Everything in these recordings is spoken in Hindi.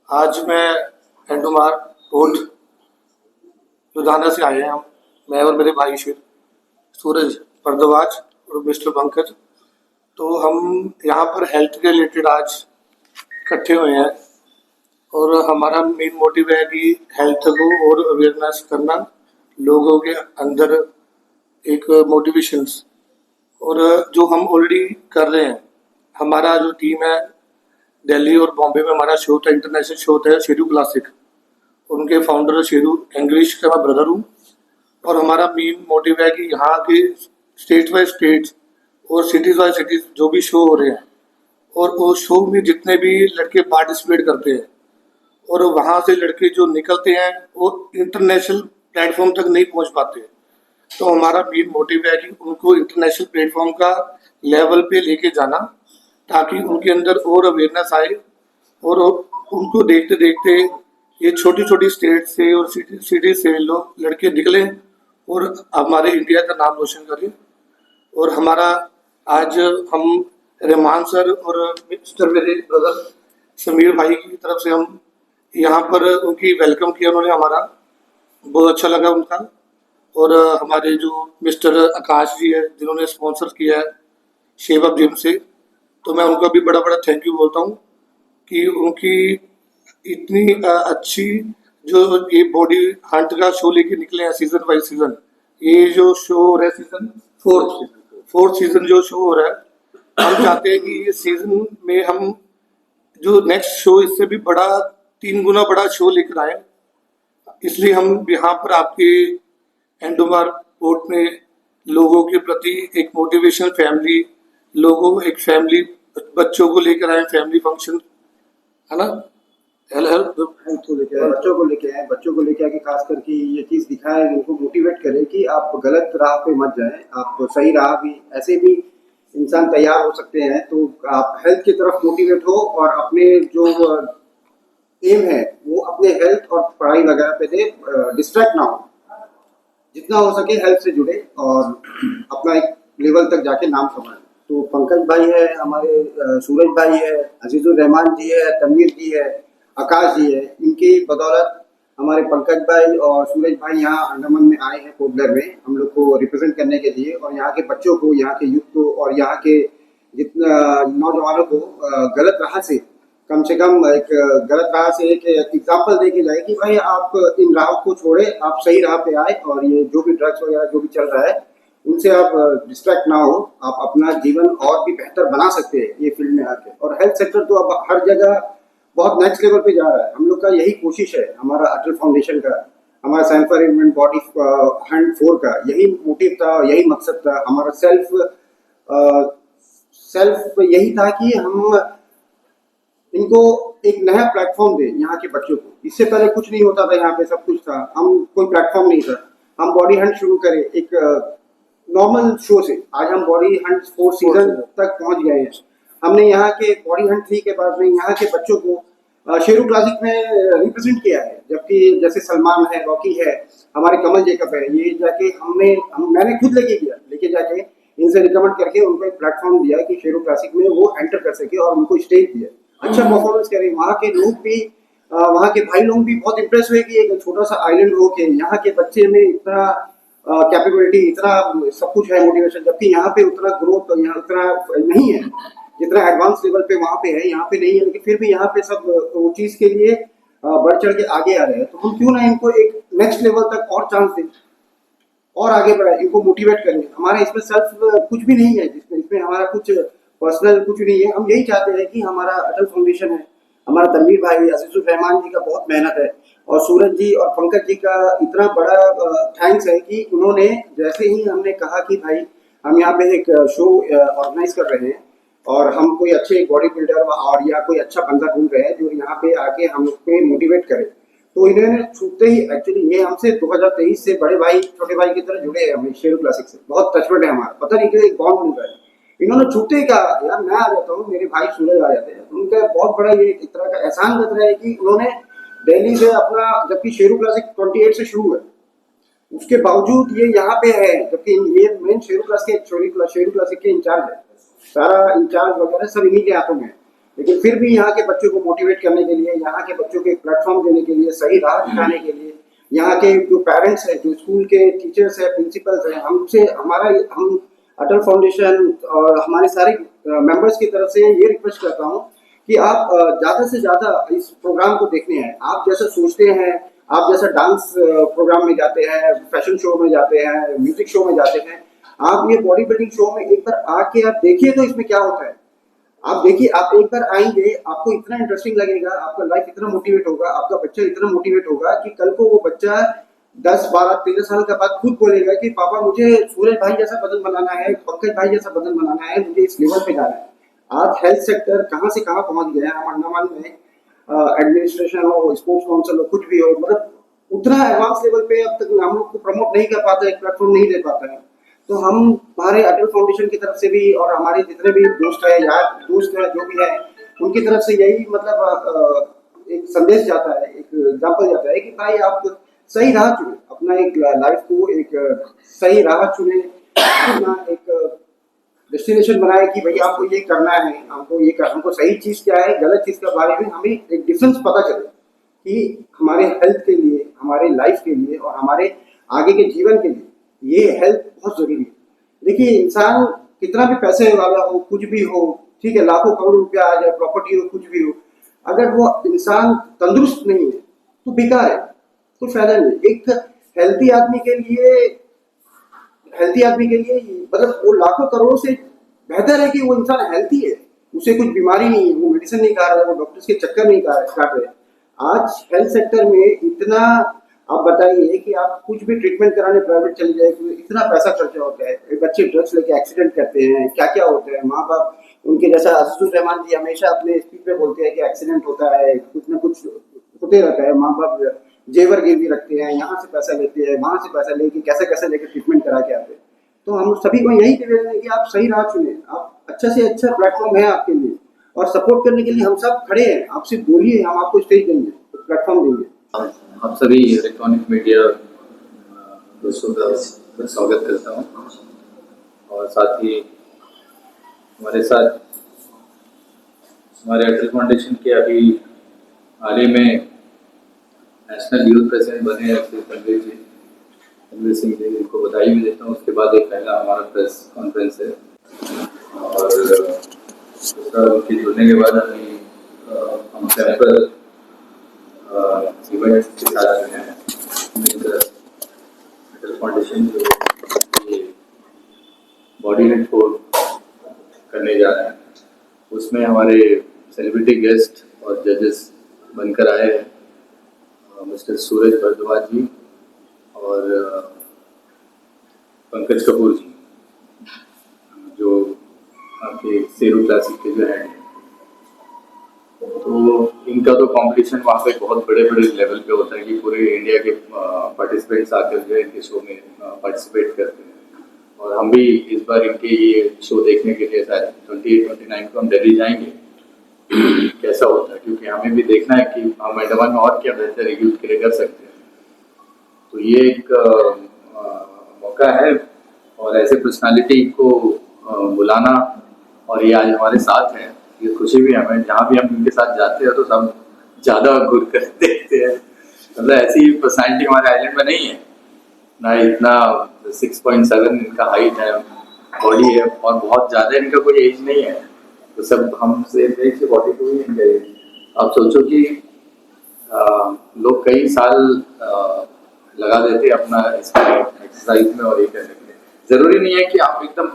आज मैं एंडोमार पोर्ट लुधियाना से आए हैं हम, मैं और मेरे भाई सूरज भारद्वाज और मिस्टर पंकज। तो हम यहाँ पर हेल्थ के रिलेटेड आज इकट्ठे हुए हैं और हमारा मेन मोटिव है कि हेल्थ को और अवेयरनेस करना, लोगों के अंदर एक मोटिवेशंस। और जो हम ऑलरेडी कर रहे हैं, हमारा जो टीम है दिल्ली और बॉम्बे में हमारा शो था, इंटरनेशनल शो था शेरू क्लासिक। उनके फाउंडर शेरू इंग्लिश का मैं ब्रदर हूँ। और हमारा मेन मोटिव है कि यहाँ के स्टेट बाय स्टेट और सिटीज़ बाय सिटीज़ जो भी शो हो रहे हैं, और वो शो में जितने भी लड़के पार्टिसिपेट करते हैं और वहाँ से लड़के जो निकलते हैं वो इंटरनेशनल प्लेटफॉर्म तक नहीं पहुँच पाते। तो हमारा मेन मोटिव है कि उनको इंटरनेशनल प्लेटफॉर्म का लेवल पे लेके जाना, ताकि उनके अंदर और अवेयरनेस आए और उनको देखते देखते ये छोटी छोटी स्टेट से और सिटी से लोग लड़के निकले और हमारे इंडिया का नाम रोशन करें। और हमारा आज हम रहमान सर और मिस्टर मेरे ब्रदर समीर भाई की तरफ से हम यहाँ पर उनकी वेलकम किया, उन्होंने हमारा बहुत अच्छा लगा उनका। और हमारे जो मिस्टर आकाश जी है जिन्होंने स्पॉन्सर किया है शेव अप जिम से, तो मैं उनका भी बड़ा बड़ा थैंक यू बोलता हूँ कि उनकी इतनी अच्छी जो ये बॉडी हंट का शो लेके निकले हैं सीजन बाई सीजन। ये जो शो हो रहा है सीजन फोर्थ सीजन जो शो हो रहा है, हम चाहते हैं कि ये सीजन में हम जो नेक्स्ट शो इससे भी बड़ा 3 गुना बड़ा शो लेकर आए। इसलिए हम यहाँ पर आपके एंडोमार पोर्ट में लोगों के प्रति एक मोटिवेशन फैमिली, लोगों एक फैमिली बच्चों को लेकर आए, फैमिली फंक्शन है ना, बच्चों को लेके आके खास करके ये चीज दिखाए, उनको मोटिवेट करे कि आप गलत राह पे मत जाएं, आप सही राह भी ऐसे भी इंसान तैयार हो सकते हैं। तो आप हेल्थ की तरफ मोटिवेट हो और अपने जो एम है वो अपने हेल्थ और पढ़ाई वगैरह पे दे, डिस्ट्रैक्ट ना हो, जितना हो सके हेल्थ से जुड़े और अपना एक लेवल तक जाके नाम कमाए। तो पंकज भाई है हमारे, सूरज भाई है, अजीजुर रहमान जी है, तनवीर जी है, आकाश जी है, इनकी बदौलत हमारे पंकज भाई और सूरज भाई यहाँ अंडमान में आए हैं पोर्ट ब्लेयर में हम लोग को रिप्रेजेंट करने के लिए, और यहाँ के बच्चों को, यहाँ के यूथ को और यहाँ के जितना नौजवानों को गलत राह से कम एक गलत राह से एक एग्जाम्पल दे के जाए कि भाई आप इन राहों को छोड़े, आप सही राह पे आए, और ये जो भी ड्रग्स वगैरह जो भी चल रहा है उनसे आप डिस्ट्रैक्ट ना हो, आप अपना जीवन और भी बेहतर बना सकते हैं ये फील्ड में आके। और हेल्थ सेक्टर तो अब हर जगह बहुत नेक्स्ट लेवल पे जा रहा है। हम लोग का यही कोशिश है, हमारा अटल फाउंडेशन का, हमारा सैम्फर इन्वेंट बॉडी हैंड 4 का यही मोटिव था, यही मकसद था हमारा। सेल्फ यही था कि हम इनको एक नया प्लेटफॉर्म दे यहाँ के बच्चों को। इससे पहले कुछ नहीं होता था, यहाँ पे सब कुछ था, हम कोई प्लेटफॉर्म नहीं था। हम बॉडी हंट शुरू करें एक नॉर्मल शो से, आज हम बॉडी हंट 4 सीजन तक पहुंच गए हैं। हमने यहाँ के बॉडी हंट 3 के बाद में यहाँ के बच्चों को शेरू क्लासिक में रिप्रेजेंट किया है, जबकि जैसे सलमान है, रॉकी है, हमारे कमल जेकब है, ये जाके मैंने खुद लेके जाके इनसे रिकमेंड करके उनको एक प्लेटफॉर्म दिया कि शेरू क्लासिक में वो एंटर कर सके और उनको स्टेज दिया, अच्छा परफॉर्मेंस करे। वहाँ के लोग भी, वहाँ के भाई लोग भी बहुत इंप्रेस हुए कि एक छोटा सा आइलैंड हो के यहाँ के बच्चे में इतना कैपेबिलिटी, इतना सब कुछ है, मोटिवेशन, जबकि यहाँ पे उतना ग्रोथ यहाँ उतना नहीं है जितना एडवांस लेवल पे वहाँ पे है, यहाँ पे नहीं है। लेकिन फिर भी यहाँ पे सब वो चीज के लिए बढ़ चढ़ के आगे आ रहे हैं। तो हम क्यों ना इनको एक नेक्स्ट लेवल तक और चांस दें और आगे बढ़ाए, इनको मोटिवेट करें। हमारा इसमें सेल्फ कुछ भी नहीं है, इसमें हमारा कुछ पर्सनल कुछ नहीं है। हम यही चाहते हैं कि हमारा अटल फाउंडेशन है, हमारा तनवीर भाई, अजीजुर रहमान जी का बहुत मेहनत है, और सूरज जी और पंकज जी का इतना बड़ा थैंक्स है कि उन्होंने जैसे ही हमने कहा कि भाई हम यहाँ पे एक शो ऑर्गेनाइज कर रहे हैं और हम कोई अच्छे बॉडी बिल्डर और या कोई अच्छा बंदा ढूंढ रहे हैं जो यहाँ पे आके हम लोग पे मोटिवेट करे, तो इन्होंने छूटते ही, एक्चुअली ये हमसे 2023 से बड़े भाई छोटे भाई की तरह जुड़े हैं, हमें शेरू क्लासिक से बहुत टचवट है हमारा, पता नहीं कि बॉन्ड मिल रहा है। इन्होंने छूटते ही कहा यार मैं आ जाता हूँ, मेरे भाई सूरज आ जाते हैं। उनका बहुत बड़ा ये एक तरह का एहसान लग रहा है कि उन्होंने दिल्ली से अपना, जबकि शेरू क्लासिक 28 से शुरू है, उसके बावजूद ये यहाँ पे है, जबकि ये मेन शेरू क्लासिक के इंचार्ज है, सारा इंचार्ज वगैरह सब इन्हीं के हाथों में है। लेकिन फिर भी यहाँ के बच्चों को मोटिवेट करने के लिए, यहाँ के बच्चों को एक प्लेटफॉर्म देने के लिए, सही राह दिखाने के लिए, यहाँ के जो पेरेंट्स हैं, जो स्कूल के टीचर्स हैं, प्रिंसिपल्स हैं, हम अटल फाउंडेशन और हमारे सारे मेंबर्स की तरफ से ये रिक्वेस्ट करता हूँ कि आप ज़्यादा से ज़्यादा इस प्रोग्राम को देखने आए। आप जैसा सोचते हैं, आप जैसा डांस प्रोग्राम में जाते हैं, फैशन शो में जाते हैं, म्यूजिक शो में जाते हैं, आप ये बॉडी बिल्डिंग शो में एक बार आके आप देखिए तो इसमें क्या होता है। आप देखिए, आप एक बार आएंगे, आपको इतना इंटरेस्टिंग लगेगा, आपका लाइफ इतना मोटिवेट होगा, आपका बच्चा इतना मोटिवेट होगा कि कल को वो बच्चा 10, 12, 13 साल के बाद खुद बोलेगा कि पापा मुझे सूरज भाई जैसा बदन बनाना है, पंकज भाई जैसा बदन बनाना है, मुझे इस लेवल पे जाना है। आज हेल्थ सेक्टर कहाँ से कहाँ पहुंच गया है। हम अंडमान में एडमिनिस्ट्रेशन हो, स्पोर्ट्स काउंसिल हो, कुछ भी हो, मतलब उतना एडवांस लेवल पे अब तक हम लोग को प्रमोट नहीं कर पाता है, एक प्लेटफॉर्म नहीं दे पाता है। तो हम हमारे अटल फाउंडेशन की तरफ से भी और हमारे जितने भी दोस्त हैं, यार दोस्त हैं, जो भी है, उनकी तरफ से यही मतलब एक संदेश जाता है, एक एग्जाम्पल जाता है कि भाई आप सही राह चुने, अपना एक लाइफ को एक सही राह चुने, अपना एक डेस्टिनेशन बनाए कि भाई आपको ये करना है, हमको सही चीज क्या है, गलत चीज के बारे में हमें एक डिफरेंस पता चले कि हमारे हेल्थ के लिए, हमारे लाइफ के लिए और हमारे आगे के जीवन के लिए ये हेल्थ बहुत जरूरी है। देखिए, इंसान कितना भी पैसे वाला हो, कुछ भी हो, ठीक है, लाखों करोड़ रुपया आ जाए, प्रॉपर्टी हो, कुछ भी हो, अगर वो इंसान तंदुरुस्त नहीं है तो बेकार है, कोई फायदा नहीं। एक हेल्थी आदमी के लिए मतलब वो लाखों करोड़ों से बेहतर है कि वो इंसान हेल्थी है, उसे कुछ बीमारी नहीं है, वो मेडिसिन नहीं खा रहा है, वो डॉक्टर्स के चक्कर नहीं काट रहे। आज हेल्थ सेक्टर में इतना, आप बताइए कि आप कुछ भी ट्रीटमेंट कराने प्राइवेट चले जाए तो इतना पैसा खर्चा होता है, बच्चे ड्रग्स लेके एक्सीडेंट करते हैं, क्या क्या होता है। माँ बाप उनके जैसा अजीजुर रहमान जी हमेशा अपने स्पीच में बोलते हैं कि एक्सीडेंट होता है, कुछ ना कुछ होते रहता है। माँ बाप जेवर गिरवी रखते हैं, यहाँ से पैसा लेते हैं, वहाँ से पैसा लेके कैसे कैसे लेके ट्रीटमेंट करा के आते हैं। तो हम सभी को यही निवेदन है कि आप सही राह चुने, आप अच्छा से अच्छा प्लेटफॉर्म है आपके लिए, और सपोर्ट करने के लिए हम सब खड़े हैं। आप सिर्फ बोलिए, हम आपको स्टेज देंगे, प्लेटफॉर्म देंगे। आप सभी इलेक्ट्रॉनिक मीडिया दोस्तों का मैं स्वागत करता हूँ, और साथ ही हमारे साथ हमारे अटल फाउंडेशन के अभी हाल ही में नेशनल यूथ प्रेसिडेंट बने हैं श्री रणवीर सिंह जी, इनको बधाई भी देता हूँ। उसके बाद एक पहला हमारा प्रेस कॉन्फ्रेंस है, और दूसरा उनके जुड़ने के बाद अभी हम सैंपल इवेंट के साथ जो है अटल फाउंडेशन जो ये बॉडी हेल्थ कोड करने जा रहे हैं, उसमें हमारे सेलिब्रिटी गेस्ट और जजेस बनकर आए हैं मिस्टर सूरज भारद्वाज जी और पंकज कपूर जी, जो आपके सेरू क्लासिक के जो हैं। तो इनका तो कंपटीशन वहाँ पे बहुत बड़े बड़े लेवल पे होता है कि पूरे इंडिया के पार्टिसिपेंट्स आकर जो है इनके शो में पार्टिसिपेट करते हैं। और हम भी इस बार इनके ये शो देखने के लिए शायद 28-29 को हम दिल्ली जाएंगे कैसा होता है, क्योंकि हमें भी देखना है कि हम अंडमान में और क्या बेहतर यूथ के लिए कर सकते हैं। तो ये एक मौका है, और ऐसे पर्सनालिटी को बुलाना और ये आज हमारे साथ हैं, ये खुशी भी हमें। जहाँ भी हम इनके साथ जाते हैं तो सब ज़्यादा घूर कर देखते हैं, मतलब ऐसी पर्सनालिटी हमारे आइलैंड में नहीं है ना। इतना 6.7 इनका हाइट है, बॉडी है, और बहुत ज़्यादा इनका कोई एज नहीं है। तो सब हमसे 42 ही इनका एज। आप सोचो कि लोग कई साल लगा देते अपना एक्सरसाइज में और ये करने के लिए। जरूरी नहीं है कि आप एकदम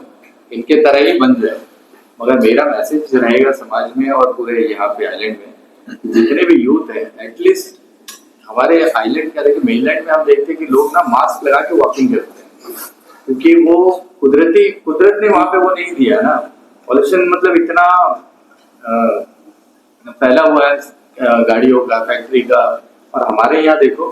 इनके तरह ही बन जाए, मगर मेरा मैसेज रहेगा समाज में और पूरे यहाँ पे आइलैंड में, जितने भी यूथ है, एटलीस्ट हमारे आइलैंड क्या देखिए, मेनलैंड में हम देखते हैं कि लोग ना मास्क लगा के वॉकिंग करते हैं, क्योंकि वो कुदरत ने वहाँ पे वो नहीं दिया ना। पॉल्यूशन मतलब इतना फैला हुआ है गाड़ियों का, फैक्ट्री का। और हमारे यहाँ देखो,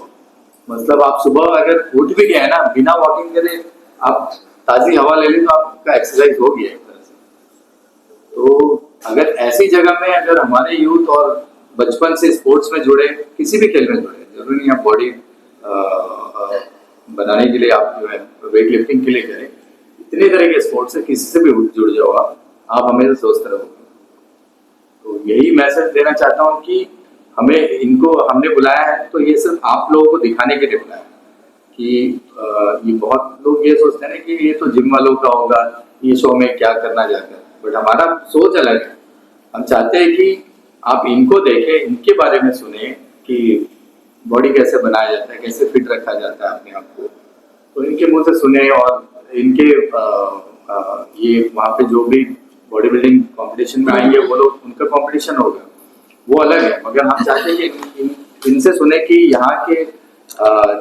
मतलब आप सुबह अगर उठ भी गए ना, बिना वॉकिंग करे आप ताजी हवा ले लें तो आपका एक्सरसाइज हो गया एक तरह से। तो अगर ऐसी जगह में अगर हमारे यूथ और बचपन से स्पोर्ट्स में जुड़े, किसी भी खेल में जुड़े, जरूरी नहीं आप बॉडी बनाने के लिए आप जो है वेट लिफ्टिंग के लिए करें, इतने तरह के स्पोर्ट्स से किसी से भी जुड़ जाओ आप हमेशा स्वस्थ रहोगे। तो यही मैसेज देना चाहता हूँ कि हमने बुलाया है तो ये सिर्फ आप लोगों को दिखाने के लिए बुलाया है कि ये बहुत लोग ये सोचते हैं ना कि ये तो जिम वालों का होगा, ये शो में क्या करना चाहता है, बट हमारा सोच अलग है। हम चाहते हैं कि आप इनको देखें, इनके बारे में सुने कि बॉडी कैसे बनाया जाता है, कैसे फिट रखा जाता है अपने आप को, तो इनके मुंह से सुने। और इनके ये वहाँ पे जो भी बॉडी बिल्डिंग कॉम्पिटिशन में आएंगे वो लोग, उनका कॉम्पिटिशन होगा वो अलग है, मगर हम चाहते हैं कि इनसे सुने कि यहाँ के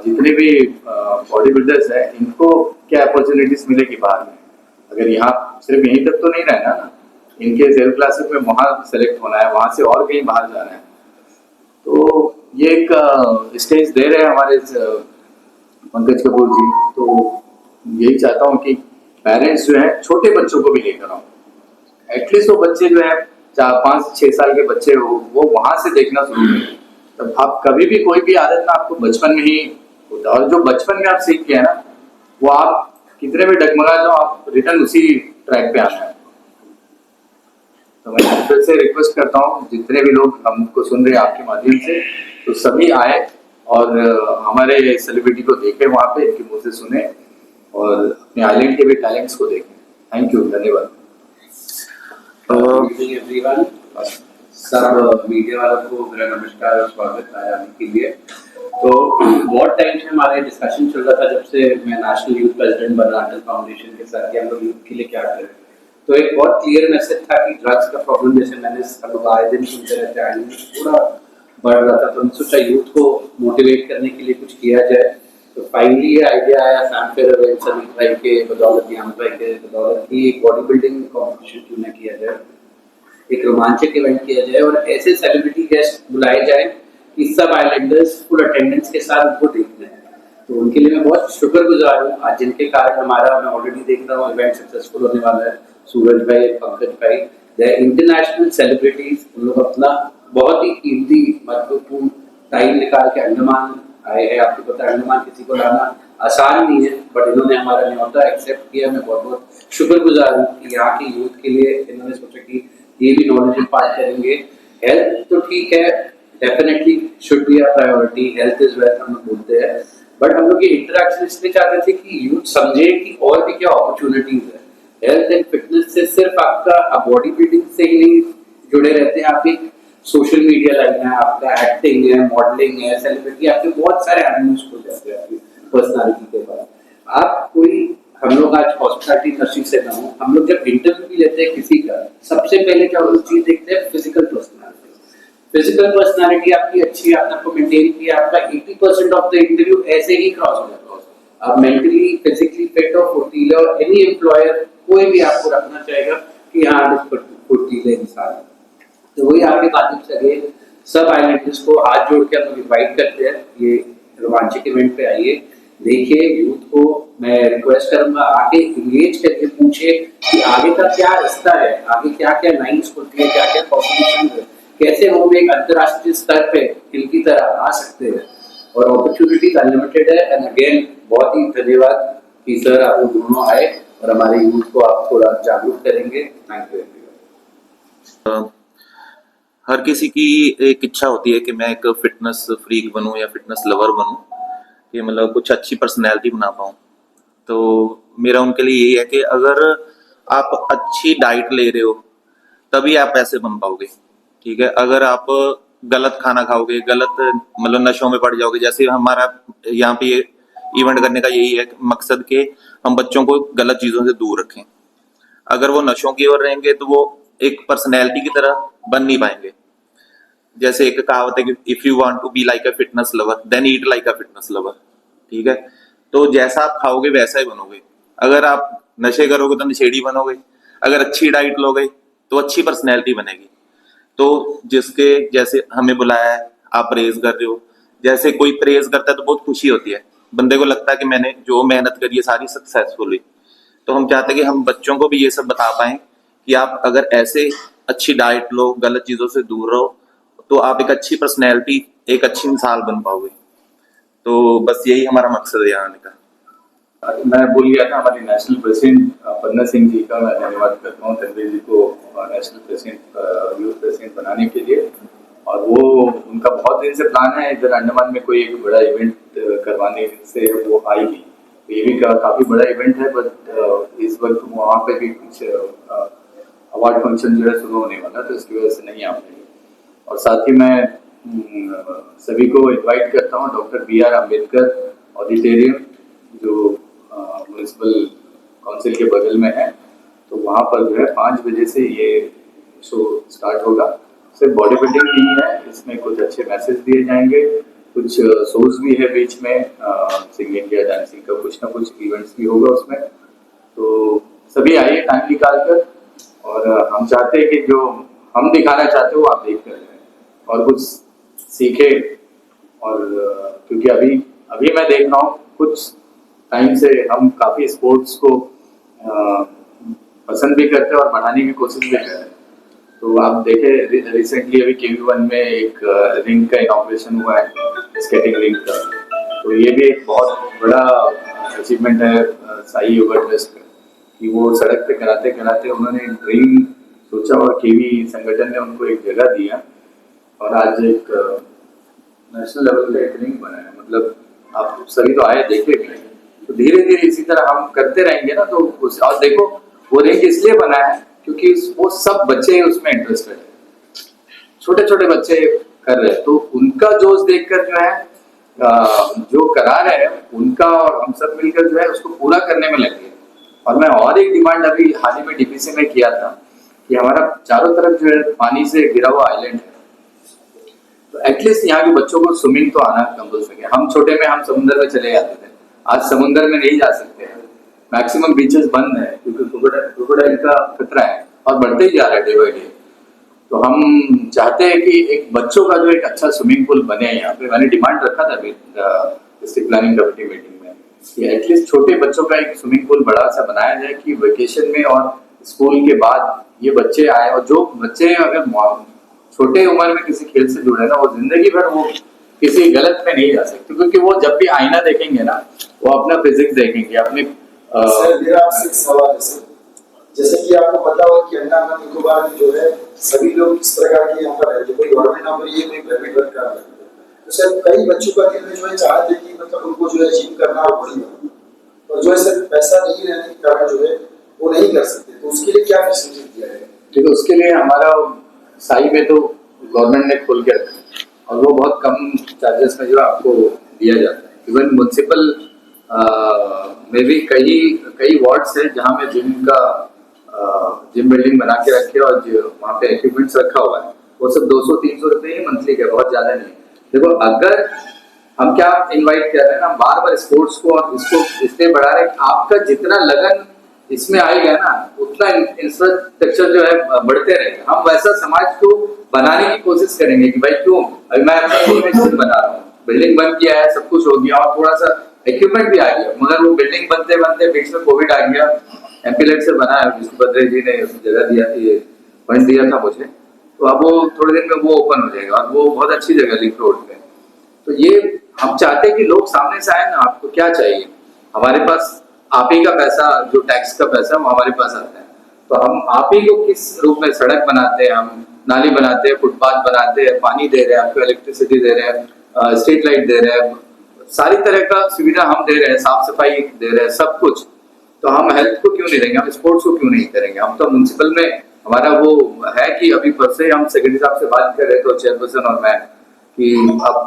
जितने भी बॉडी बिल्डर्स हैं इनको क्या अपॉर्चुनिटीज मिलेगी बाहर में। अगर यहाँ सिर्फ यहीं तक तो नहीं रहना ना, इनके सेल्फ क्लासेस में वहाँ सेलेक्ट होना है, वहाँ से और कहीं बाहर जाना है। तो ये एक स्टेज दे रहे हैं हमारे पंकज कपूर जी। तो यही चाहता हूँ कि पेरेंट्स जो है छोटे बच्चों को भी लेकर आओ, एटलीस्ट वो बच्चे जो है 4-5-6 साल के बच्चे हो वो वहां से देखना शुरू करें। तब आप कभी भी कोई भी आदत ना आपको बचपन में ही होता है, और जो बचपन में आप सीख के है ना वो आप कितने भी डगमगा जाओ आप रिटर्न उसी ट्रैक पे आना है। तो मैं फिर से रिक्वेस्ट करता हूँ जितने भी लोग हमको सुन रहे हैं आपके माध्यम से, तो सभी आए और हमारे सेलिब्रिटी को देखें, वहाँ पे इनके मुंह से सुने और अपने आइलैंड के भी टैलेंट्स को देखें। थैंक यू, धन्यवाद। एवरीवन, सब मीडिया वालों को मेरा नमस्कार और स्वागत है आने के लिए। तो बहुत टाइम से हमारे डिस्कशन चल रहा था जब से मैं नेशनल यूथ प्रेसिडेंट बना अटल फाउंडेशन के साथ कि हम लोग यूथ के लिए क्या करें। तो एक बहुत क्लियर मैसेज था कि ड्रग्स का प्रॉब्लम जैसे मैंने हम लोग आए दिन सुनते रहते हैं पूरा बढ़ रहा था, तो हमने सोचा यूथ को मोटिवेट करने के लिए कुछ किया जाए। तो फाइनली ये आइडिया आया फैनफेयर इवेंट समीर भाई के बदौलत, यहाँ भाई के बदौलत की एक बॉडी बिल्डिंग कॉम्पिटिशन क्यों ना किया जाए, एक रोमांचक इवेंट किया जाए और ऐसे सेलिब्रिटी गेस्ट बुलाए जाए कि सब आइलैंडर्स फुल अटेंडेंस के साथ उनको देखना है। तो उनके लिए मैं बहुत शुक्रगुजार हूँ आज, जिनके कारण हमारा, मैं ऑलरेडी देख रहा हूँ इवेंट सक्सेसफुल होने वाला है। सूरज भाई, पंकज भाई, दे इंटरनेशनल सेलिब्रिटीज, उन लोग अपना बहुत ही कीमती महत्वपूर्ण टाइम निकाल के अंडमान आए हैं। आपको पता है अंडमान किसी को लाना आसान नहीं है, बट इन्होंने हमारा न्योता एक्सेप्ट किया। मैं बहुत बहुत शुक्रगुजार हूँ कि यहाँ के यूथ के लिए इन्होंने सोचा कि ये भी नॉलेज इम्पार्ट करेंगे। हेल्थ तो ठीक है, definitely should be a priority, health is wealth हम लोग बोलते हैं, बट हम लोग ये इंटरेक्शन इसलिए चाहते थे कि यूथ समझे कि और भी क्या अपॉर्चुनिटीज है। हेल्थ एंड फिटनेस से सिर्फ आपका बॉडी बिल्डिंग से ही नहीं जुड़े रहते हैं, आप एक सोशल मीडिया लाइन है, आपका एक्टिंग है, मॉडलिंग है, सेलिब्रिटी, आपके बहुत सारे एवेन्यूज खुल जाते हैं आपकी पर्सनालिटी के बाद। आप कोई, हम लोग आज हॉस्पिटैलिटी इंडस्ट्री से ना हो, हम लोग जब इंटरव्यू भी लेते हैं किसी का, सबसे पहले क्या हम लोग चीज देखते हैं, फिजिकल पर्सनालिटी। फिजिकल पर्सनालिटी आपकी अच्छी है, आपने आपको मेंटेन किया, आपका 80% ऑफ द इंटरव्यू ऐसे ही क्रॉस हो जाता है। आप मेंटली फिजिकली फिट और फुर्तीले, और एनी एम्प्लॉयर कोई भी आपको रखना चाहेगा कि हाँ फुर्तीले इंसान है। तो वही आपके माध्यम से अगले सब आइलैंडर्स को हाथ जोड़ के हम लोग इन्वाइट करते हैं, ये रोमांचक इवेंट पे आइए, देखिए। यूथ को मैं रिक्वेस्ट करूंगा आगे इंगेज करके पूछे कि आगे का क्या रास्ता है, आगे क्या क्या लाइन्स खुलती है, क्या क्या कॉम्पिटिशन है, कैसे हम एक अंतर्राष्ट्रीय स्तर पे इनकी तरह आ सकते हैं। और अपॉर्चुनिटी अनलिमिटेड है। एंड अगेन बहुत ही धन्यवाद कि सर आप लोग दोनों आए और हमारे यूथ को आप थोड़ा जागरूक करेंगे। Thank you everyone. हर किसी की एक इच्छा होती है कि मैं एक फिटनेस फ्रीक बनूं या फिटनेस लवर बनूं, कि मतलब कुछ अच्छी पर्सनैलिटी बना पाऊं। तो मेरा उनके लिए यही है कि अगर आप अच्छी डाइट ले रहे हो तभी आप ऐसे बन पाओगे, ठीक है। अगर आप गलत खाना खाओगे, गलत मतलब नशों में पड़ जाओगे, जैसे हमारा यहाँ पे इवेंट करने का यही है मकसद कि हम बच्चों को गलत चीजों से दूर रखें। अगर वो नशों की ओर रहेंगे तो वो एक पर्सनैलिटी की तरह बन नहीं पाएंगे। जैसे एक कहावत है कि if you want to be like a fitness lover then eat like a fitness lover, ठीक है। तो जैसा आप खाओगे वैसा ही बनोगे। अगर आप नशे करोगे तो नशेड़ी बनोगे, अगर अच्छी डाइट लोगे तो अच्छी पर्सनैलिटी बनेगी। तो जिसके जैसे हमें बुलाया है, आप प्रेज कर रहे हो, जैसे कोई प्रेज करता है तो बहुत खुशी होती है, बंदे को लगता है कि मैंने जो मेहनत करी है सारी सक्सेसफुल हुई। तो हम चाहते हैं कि हम बच्चों को भी ये सब बता पाएं कि आप अगर ऐसे अच्छी डाइट लो, गलत चीजों से दूर रहो, तो आप एक अच्छी पर्सनैलिटी, एक अच्छी इंसान बन पाओगे। तो बस यही हमारा मकसद है यहाँ आने का। मैं भूल गया था, हमारे नेशनल प्रेसिडेंट पन्ना सिंह जी का मैं धन्यवाद करता हूँ, तनवीर जी को नेशनल प्रेसिडेंट यूथ प्रेसिडेंट बनाने के लिए। और वो उनका बहुत दिन से प्लान है इधर अंडमान में कोई एक बड़ा इवेंट करवाने से वो आई भी। तो ये भी काफ़ी बड़ा इवेंट है, बट इस वक्त वहाँ पे भी कुछ अवार्ड फंक्शन जो है शुरू होने वाला, तो इसकी वजह से नहीं आ पाएगी। और साथ ही मैं सभी को इनवाइट करता हूँ डॉक्टर BR अम्बेडकर ऑडिटोरियम जो म्यूनिसिपल काउंसिल के बगल में है, तो वहाँ पर जो है 5 बजे से ये शो स्टार्ट होगा। सिर्फ बॉडी बिल्डिंग नहीं है, इसमें कुछ अच्छे मैसेज दिए जाएंगे, कुछ शोज भी है बीच में, सिंगिंग या डांसिंग का कुछ ना कुछ इवेंट्स भी होगा उसमें। तो सभी आइए टाइम निकाल कर, और हम चाहते हैं कि जो हम दिखाना चाहते हो आप देख कर और कुछ सीखे। और क्योंकि अभी मैं देख रहा हूँ कुछ टाइम से हम काफ़ी स्पोर्ट्स को पसंद भी करते हैं और बढ़ाने की कोशिश भी कर रहे हैं। तो आप देखें रिसेंटली अभी KV1 में एक रिंग का इनॉग्रेशन हुआ है, स्केटिंग रिंग का। तो ये भी एक बहुत बड़ा अचीवमेंट है साई योगा ट्रस्ट का, कि वो सड़क पे कराते कराते उन्होंने रिंग सोचा और KV संगठन ने उनको एक जगह दिया, और आज एक नेशनल लेवल का एक रिंग बना है। मतलब आप सभी तो आए देखे भी, तो धीरे धीरे इसी तरह हम करते रहेंगे ना। तो और देखो वो रिंग इसलिए बना है क्योंकि वो सब बच्चे उसमें इंटरेस्टेड है, छोटे छोटे बच्चे कर रहे हैं, तो उनका जोश देखकर जो है जो करा रहे हैं उनका, और हम सब मिलकर जो है उसको पूरा करने में लगे। और मैं और एक डिमांड अभी हाल ही में DPC में किया था कि हमारा चारों तरफ जो है पानी से घिरा हुआ आइलैंड है, तो एटलीस्ट यहाँ के बच्चों को स्विमिंग तो आना कंपल्सरी है। हम छोटे में हम समुद्र में चले जाते थे, आज समुद्र में नहीं जा सकते हैं, मैक्सिमम बीचेस बंद है क्योंकि क्रोकोडाइल का खतरा है और बढ़ते ही जा रहा है डे बाय डे। तो हम चाहते हैं कि एक बच्चों का जो एक अच्छा स्विमिंग पूल बने यहाँ पे। मैंने डिमांड रखा था डिस्ट्रिक्ट प्लानिंग कमेटी मीटिंग में कि एटलीस्ट छोटे बच्चों का एक स्विमिंग पूल बड़ा सा बनाया जाए कि वेकेशन में और स्कूल के बाद ये बच्चे आए, और जो बच्चे अगर छोटे उम्र में किसी खेल से जुड़े ना, वो जिंदगी भर वो किसी गलत में नहीं जा सकते, क्योंकि वो जब भी आईना देखेंगे ना, वो अपना फिजिक्स देखेंगे अपने। सर मेरा आपसे एक सवाल है सर, जैसे कि आपको पता हो कि अंडमान निकोबार में जो है सभी लोग इस प्रकार के यहाँ पर रहते हैं, कोई गवर्नमेंट नौकरी है, कोई प्राइवेट वर्क कर रहा है, तो सर कई बच्चों का दिल में जो है चाहते हैं कि मतलब उनको जो है अचीव करना हो बड़ी बात, और जो है सर पैसा नहीं रहने के कारण जो है वो नहीं कर सकते, तो उसके लिए क्या फैसिलिटी दिया है? देखो उसके लिए हमारा साई में तो गवर्नमेंट ने खोल के रखा है, और वो बहुत कम चार्जेस में जो आपको दिया जाता है। इवन म्यूनसिपल में भी कई वार्ड्स है जहाँ में जिम बिल्डिंग बना के रखे और वहाँ पे इक्विपमेंट्स रखा हुआ है, वो सब 200-300 रुपये ही मंथली का, बहुत ज्यादा नहीं। देखो अगर हम क्या इनवाइट कर रहे हैं ना, बार बार स्पोर्ट्स को और इसको इसलिए बढ़ा रहे हैं, आपका जितना लगन इसमें आएगा ना उतना इंफ्रास्ट्रक्चर जो है बढ़ते रहेगा। हम वैसा समाज को बनाने की कोशिश करेंगे कि भाई क्यों, अभी मैं अपने स्कूल में जिम बना रहा हूँ, बिल्डिंग बन किया है, सब कुछ हो गया और थोड़ा सा इक्विपमेंट भी आ गया, मगर वो बिल्डिंग बनते बनते बीच में कोविड आ गया, एमपीलेट से बना है, विष्णुभद्रे जी ने जगह दिया थी, फंड दिया था मुझे, तो अब वो थोड़े दिन में वो ओपन हो जाएगा, और वो बहुत अच्छी जगह लिंक रोड पे। तो ये हम चाहते हैं कि लोग सामने से आए ना, आपको क्या चाहिए, हमारे पास आप ही का पैसा, जो टैक्स का पैसा वो हमारे पास आता है, तो हम आप ही को किस रूप में सड़क बनाते हैं, हम नाली बनाते हैं, फुटपाथ बनाते हैं, पानी दे रहे हैं, आपको इलेक्ट्रिसिटी दे रहे हैं, स्ट्रीट लाइट दे रहे हैं, सारी तरह का सुविधा हम दे रहे हैं, साफ सफाई दे रहे हैं, सब कुछ। तो हम हेल्थ को क्यों नहीं देंगे, हम स्पोर्ट्स को क्यों नहीं करेंगे? हम तो म्यूनसिपल में हमारा वो है कि अभी परसों ही हम सेक्रेटरी साहब से बात कर रहे थे, चेयरपर्सन और मैं, कि अब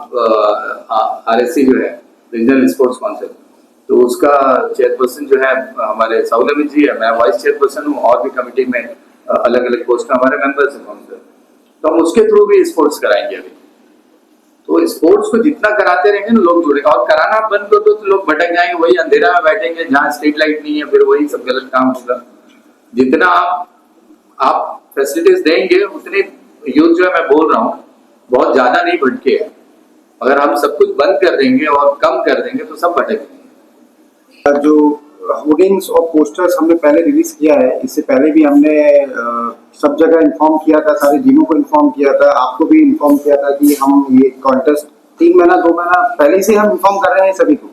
RSC जो है रीजनल स्पोर्ट्स काउंसिल, तो उसका चेयरपर्सन जो है हमारे साउल अमित जी है, मैं वाइस चेयरपर्सन हूँ, और भी कमेटी में अलग अलग पोस्ट में हमारे मेंबर्स हैं काउंसिल, तो हम उसके थ्रू भी स्पोर्ट्स कराएंगे अभी। तो स्पोर्ट्स को जितना कराते रहेंगे ना लोग जुड़ेंगे, और कराना बंद कर दो तो लोग भटक जाएंगे, वही अंधेरा में बैठेंगे जहाँ स्ट्रीट लाइट नहीं है, फिर वही सब गलत काम होगा। जितना आप फैसिलिटीज देंगे उतने यूथ जो है, मैं बोल रहा हूँ बहुत ज्यादा नहीं भटके है, अगर हम सब कुछ बंद कर देंगे और कम कर देंगे तो सब भटकेंगे। जो होर्डिंग्स और पोस्टर्स हमने पहले रिलीज किया है, इससे पहले भी हमने सब जगह इन्फॉर्म किया था, सारे जिमों को इन्फॉर्म किया था, आपको भी इन्फॉर्म किया था कि हम ये कॉन्टेस्ट 3 महीना 2 महीना पहले से हम इन्फॉर्म कर रहे हैं सभी को।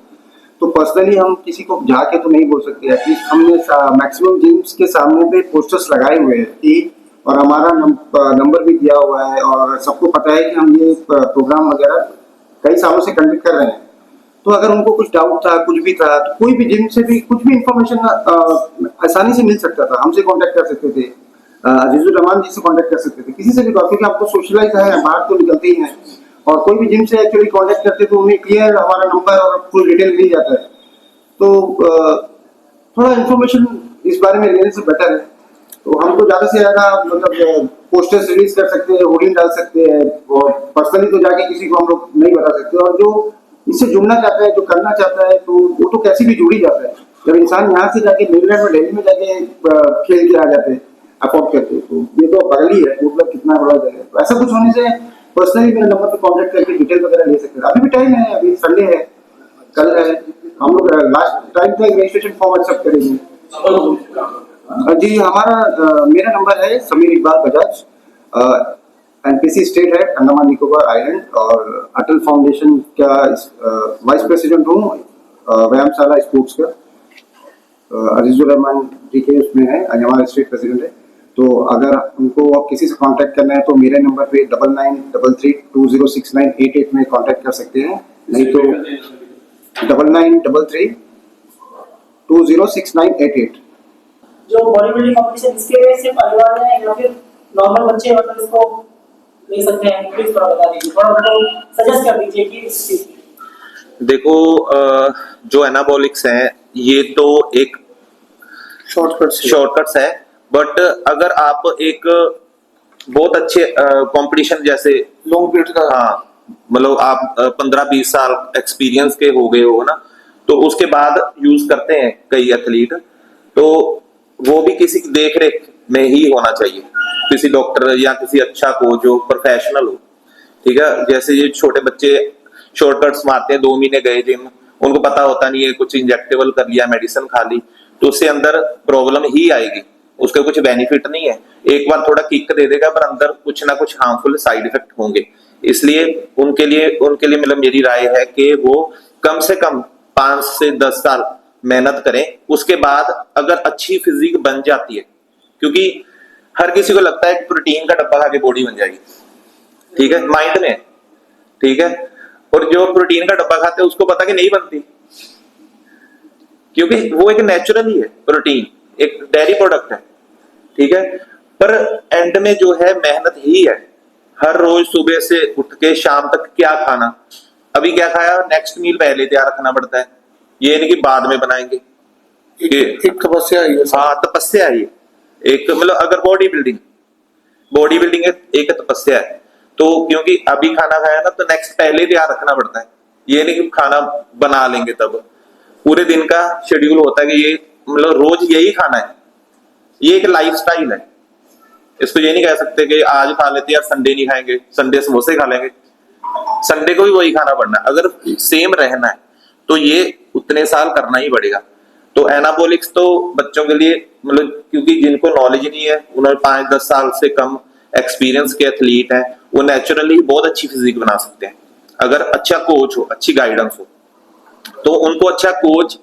तो पर्सनली हम किसी को जाके तो नहीं बोल सकते। एटलीस्ट हमने मैक्सिमम जिम्स के सामने पे पोस्टर्स लगाए हुए हैं कि, और हमारा नंबर भी दिया हुआ है और सबको पता है कि हम ये प्रोग्राम वगैरह कई सालों से कंडक्ट कर रहे हैं। तो अगर उनको कुछ डाउट था, कुछ भी था, तो कोई भी जिम से भी कुछ भी इंफॉर्मेशन आसानी से मिल सकता था। हमसे कांटेक्ट कर सकते थे, अजीजुर रहमान जी से कांटेक्ट कर सकते थे, किसी से भी, क्योंकि आपको सोशलाइज है, बाहर तो निकलते ही हैं। और कोई भी जिम से एक्चुअली कांटेक्ट करते तो उन्हें क्लियर हमारा नंबर और फुल डिटेल मिल जाता है। तो थोड़ा इन्फॉर्मेशन इस बारे में लेने से बेटर है। तो हम तो ज़्यादा से ज़्यादा मतलब पोस्टर्स रिलीज कर सकते हैं, होर्डिंग डाल सकते हैं, और पर्सनली तो जाके किसी को हम लोग नहीं बता सकते। और जो इससे जुड़ना चाहता है, जो करना चाहता है, तो वो तो कैसे भी जुड़ ही जाता है। जब इंसान यहाँ से जाके न्यूजीलैंड में, दिल्ली में जाके खेल के आ जाते हैं, अफोर्ड करते हैं, तो ये तो बगल ही है, मतलब कितना बड़ा जगह है। तो ऐसा कुछ होने से पर्सनली मेरे नंबर पे कांटेक्ट करके डिटेल वगैरह ले सकते हैं। अभी भी टाइम है, अभी संडे है, कल है, हम लोग लास्ट टाइम तक रजिस्ट्रेशन फॉर्म एक्सेप्ट करेंगे। जी, मेरा नंबर है समीर इकबाल बजाज, एनपीसी स्टेट है, अंडमान निकोबार आइलैंड, और अटल फाउंडेशन का वाइस प्रेसिडेंट हूँ, व्यायामशाला स्पोर्ट्स का। अजीजुर रहमान जी के उसमें है, हमारा स्टेट प्रेसिडेंट है। तो अगर उनको आप किसी से कांटेक्ट करना है तो मेरे नंबर पे 9933206988 में कांटेक्ट कर सकते हैं, नहीं तो 9933206988। जो बॉडी बिल्डिंग कंपटीशन, इसके लिए सिर्फ अनिवार्य है या फिर नॉर्मल बच्चे मतलब इसको ले सकते हैं? प्लीज थोड़ा बता दीजिए, थोड़ा मतलब सजेस्ट कर दीजिए कि इस चीज। देखो, जो एनाबॉलिक्स हैं ये तो एक शॉर्टकट्स है, बट अगर आप एक बहुत अच्छे कंपटीशन जैसे लॉन्ग पीरियड का, हाँ, मतलब आप 15-20 साल एक्सपीरियंस के हो गए हो ना, तो उसके बाद यूज करते हैं कई एथलीट, तो वो भी किसी की देख रेख में ही होना चाहिए, किसी डॉक्टर या किसी अच्छा कोच जो प्रोफेशनल हो। ठीक है, जैसे ये छोटे बच्चे शॉर्टकट्स मारते हैं, 2 महीने गए जिम, उनको पता होता नहीं है, कुछ इंजेक्टेबल कर लिया, मेडिसिन खा ली, तो उससे अंदर प्रॉब्लम ही आएगी, उसका कुछ बेनिफिट नहीं है। एक बार थोड़ा किक दे देगा पर अंदर कुछ ना कुछ हार्मफुल साइड इफेक्ट होंगे। इसलिए उनके लिए मतलब मेरी राय है कि वो कम से कम 5 से 10 साल मेहनत करें, उसके बाद अगर अच्छी फिजिक बन जाती है, क्योंकि हर किसी को लगता है कि प्रोटीन का डब्बा खा के बॉडी बन जाएगी, ठीक है, माइंड में, ठीक है, और जो प्रोटीन का डब्बा खाते हैं उसको पता कि नहीं बनती, क्योंकि वो एक नेचुरल ही है, प्रोटीन एक डेयरी प्रोडक्ट है, ठीक है, पर एंड में जो है मेहनत ही है। हर रोज सुबह से उठ के शाम तक क्या खाना, अभी क्या खाया, नेक्स्ट मील पहले तैयार रखना पड़ता है, ये नहीं कि बाद में बनाएंगे। एक तपस्या है, हाँ, तपस्या है ये एक, मतलब अगर बॉडी बिल्डिंग एक तपस्या है, तो क्योंकि अभी खाना खाया ना तो नेक्स्ट पहले तैयार रखना पड़ता है, ये नहीं कि खाना बना लेंगे तब। पूरे दिन का शेड्यूल होता है कि ये मतलब रोज यही खाना है, ये एक लाइफस्टाइल है। इसको ये नहीं कह सकते कि आज खा लेते यार संडे नहीं खाएंगे, संडे समोसे खा लेंगे, संडे को भी वही खाना पड़ना है। अगर सेम रहना है तो ये उतने साल करना ही पड़ेगा। तो एनाबॉलिक्स तो बच्चों के लिए मतलब, क्योंकि जिनको नॉलेज नहीं है, उन्होंने 5-10 साल से कम एक्सपीरियंस के एथलीट हैं, वो नेचुरली बहुत अच्छी फिजिक बना सकते हैं अगर अच्छा कोच हो, अच्छी गाइडेंस हो। तो उनको अच्छा कोच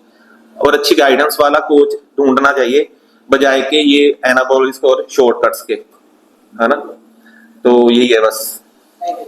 और अच्छी गाइडेंस वाला कोच ढूंढना चाहिए, बजाय के ये एनाबॉलिक्स और शॉर्टकट्स के, है ना। तो यही है बस। Thank you.